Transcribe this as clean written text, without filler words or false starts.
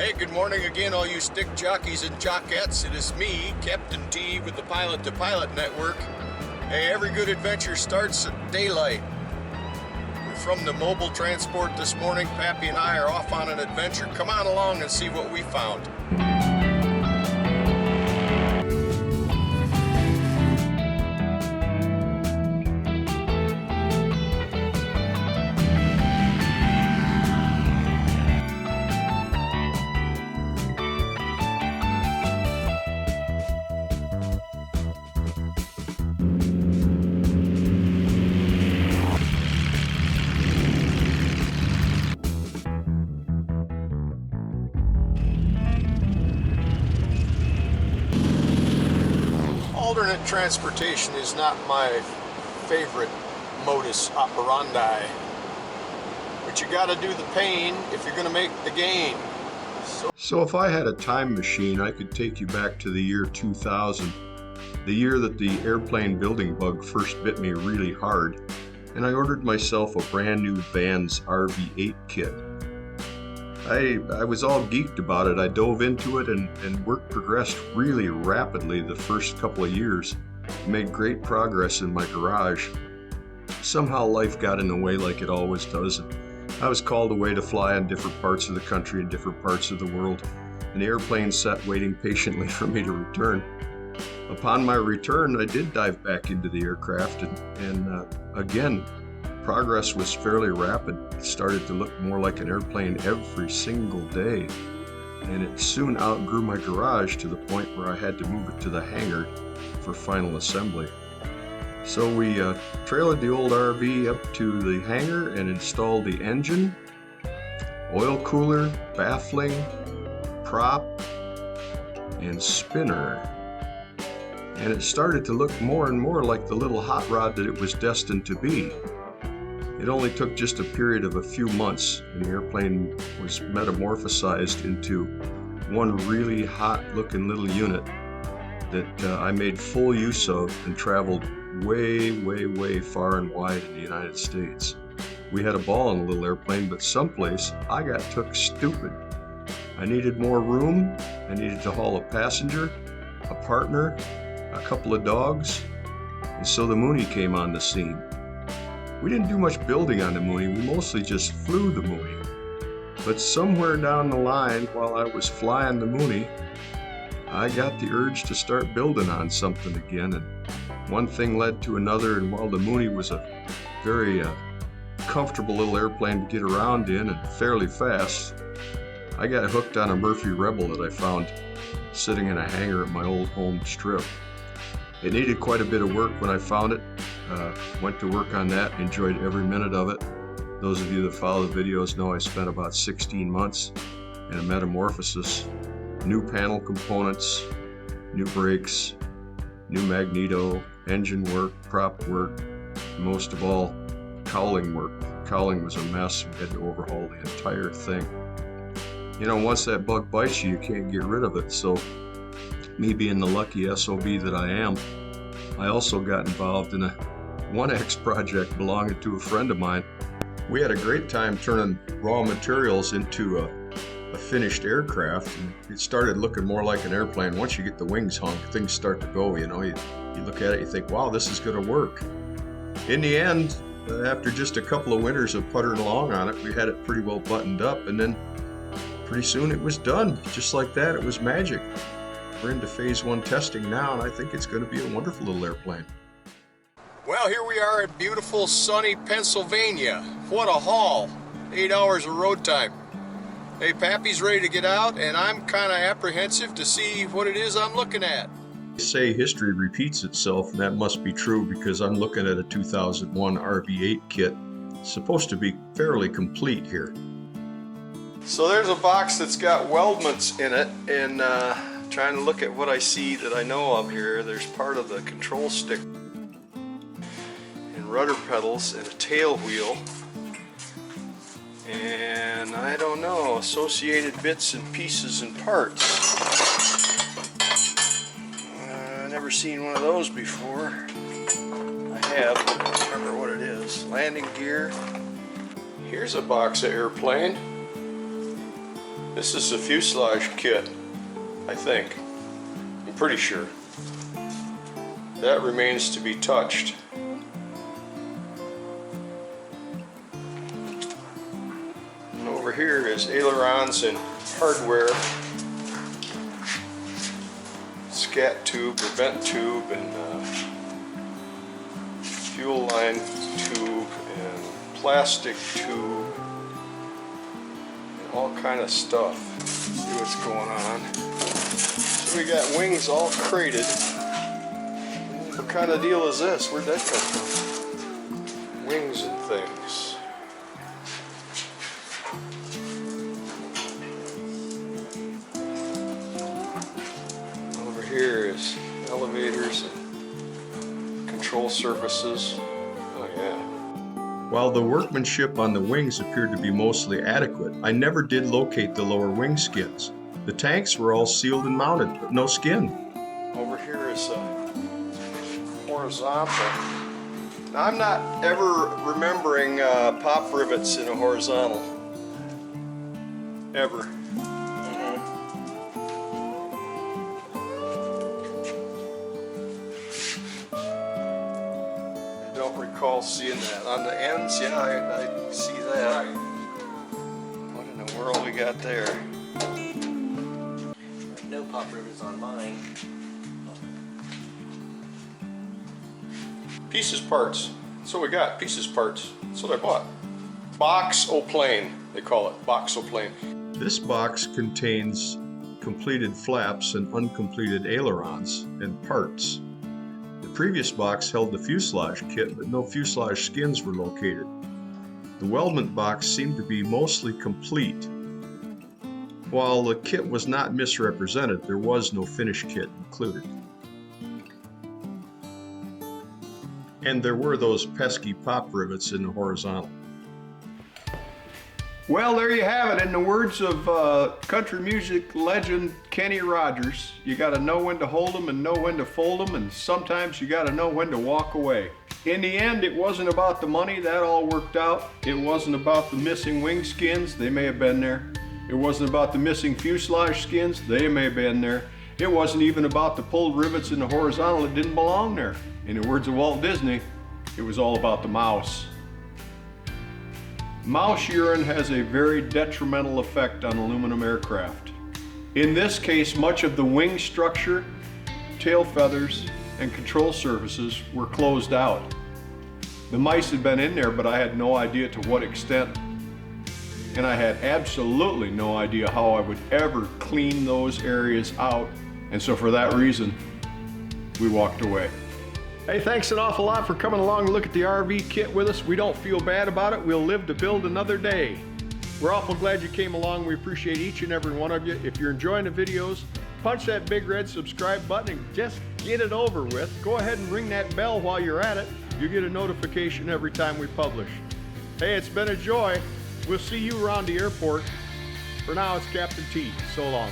Hey, good morning again, all you stick jockeys and jockettes. It is me, Captain T, with the Pilot to Pilot Network. Hey, every good adventure starts at daylight. We're from the mobile transport this morning. Pappy and I are off on an adventure. Come on along and see what we found. Alternate transportation is not my favorite modus operandi, but you gotta do the pain if you're gonna make the gain. So if I had a time machine, I could take you back to the year 2000, the year that the airplane building bug first bit me really hard, and I ordered myself a brand new Vans RV8 kit. I was all geeked about it. I dove into it and work progressed really rapidly the first couple of years. Made great progress in my garage. Somehow life got in the way like it always does. And I was called away to fly in different parts of the country and different parts of the world. And the airplane sat waiting patiently for me to return. Upon my return, I did dive back into the aircraft and again, progress was fairly rapid. It started to look more like an airplane every single day, and it soon outgrew my garage to the point where I had to move it to the hangar for final assembly. So we trailed the old RV up to the hangar and installed the engine, oil cooler, baffling, prop, and spinner. And it started to look more and more like the little hot rod that it was destined to be. It only took just a period of a few months, and the airplane was metamorphosized into one really hot-looking little unit that I made full use of and traveled way, way, way far and wide in the United States. We had a ball in the little airplane, but someplace I got took stupid. I needed more room, I needed to haul a passenger, a partner, a couple of dogs, and so the Mooney came on the scene. We didn't do much building on the Mooney, we mostly just flew the Mooney. But somewhere down the line, while I was flying the Mooney, I got the urge to start building on something again, and one thing led to another, and while the Mooney was a very comfortable little airplane to get around in and fairly fast, I got hooked on a Murphy Rebel that I found sitting in a hangar at my old home strip. It needed quite a bit of work when I found it. Went to work on that, enjoyed every minute of it. Those of you that follow the videos know I spent about 16 months in a metamorphosis. New panel components, new brakes, new magneto, engine work, prop work, most of all, cowling work. Cowling was a mess. We had to overhaul the entire thing. You know, once that bug bites you, you can't get rid of it. So me being the lucky SOB that I am, I also got involved in a 1X project belonging to a friend of mine. We had a great time turning raw materials into a finished aircraft, and it started looking more like an airplane. Once you get the wings hung, things start to go, you know. You look at it, you think, wow, this is going to work. In the end, after just a couple of winters of puttering along on it, we had it pretty well buttoned up, and then pretty soon it was done. Just like that, it was magic. We're into phase 1 testing now, and I think it's going to be a wonderful little airplane. Well, here we are in beautiful, sunny Pennsylvania. What a haul. 8 hours of road time. Hey, Pappy's ready to get out, and I'm kind of apprehensive to see what it is I'm looking at. They say history repeats itself, and that must be true because I'm looking at a 2001 RV8 kit. It's supposed to be fairly complete here. So there's a box that's got weldments in it, and trying to look at what I see that I know of here. There's part of the control stick and rudder pedals and a tail wheel, and I don't know, associated bits and pieces and parts. I've never seen one of those before. I have, but I don't remember what it is. Landing gear. Here's a box of airplane. This is a fuselage kit, I think. I'm pretty sure. That remains to be touched. And over here is ailerons and hardware. Scat tube or vent tube and fuel line tube and plastic tube and all kind of stuff. Let's see what's going on. So we got wings all crated. What kind of deal is this? Where'd that come from? Wings and things. Over here is elevators and control surfaces. Oh yeah. While the workmanship on the wings appeared to be mostly adequate, I never did locate the lower wing skins. The tanks were all sealed and mounted, but no skin. Over here is horizontal. Now, I'm not ever remembering pop rivets in a horizontal. Ever. I don't recall seeing that. On the ends, yeah, I see that. What in the world we got there? No pop rivets on mine. Pieces parts. That's what we got. Pieces parts. That's what I bought. Box-o-plane, they call it. Box-o-plane. This box contains completed flaps and uncompleted ailerons and parts. The previous box held the fuselage kit, but no fuselage skins were located. The weldment box seemed to be mostly complete. While the kit was not misrepresented, there was no finished kit included. And there were those pesky pop rivets in the horizontal. Well, there you have it. In the words of country music legend Kenny Rogers, you got to know when to hold them and know when to fold them, and sometimes you got to know when to walk away. In the end, it wasn't about the money. That all worked out. It wasn't about the missing wing skins. They may have been there. It wasn't about the missing fuselage skins. They may have been there. It wasn't even about the pulled rivets in the horizontal that didn't belong there. In the words of Walt Disney, it was all about the mouse. Mouse urine has a very detrimental effect on aluminum aircraft. In this case, much of the wing structure, tail feathers, and control surfaces were closed out. The mice had been in there, but I had no idea to what extent. And I had absolutely no idea how I would ever clean those areas out. And so for that reason, we walked away. Hey, thanks an awful lot for coming along and look at the RV kit with us. We don't feel bad about it. We'll live to build another day. We're awful glad you came along. We appreciate each and every one of you. If you're enjoying the videos, punch that big red subscribe button and just get it over with. Go ahead and ring that bell while you're at it. You get a notification every time we publish. Hey, it's been a joy. We'll see you around the airport. For now, it's Captain T. So long.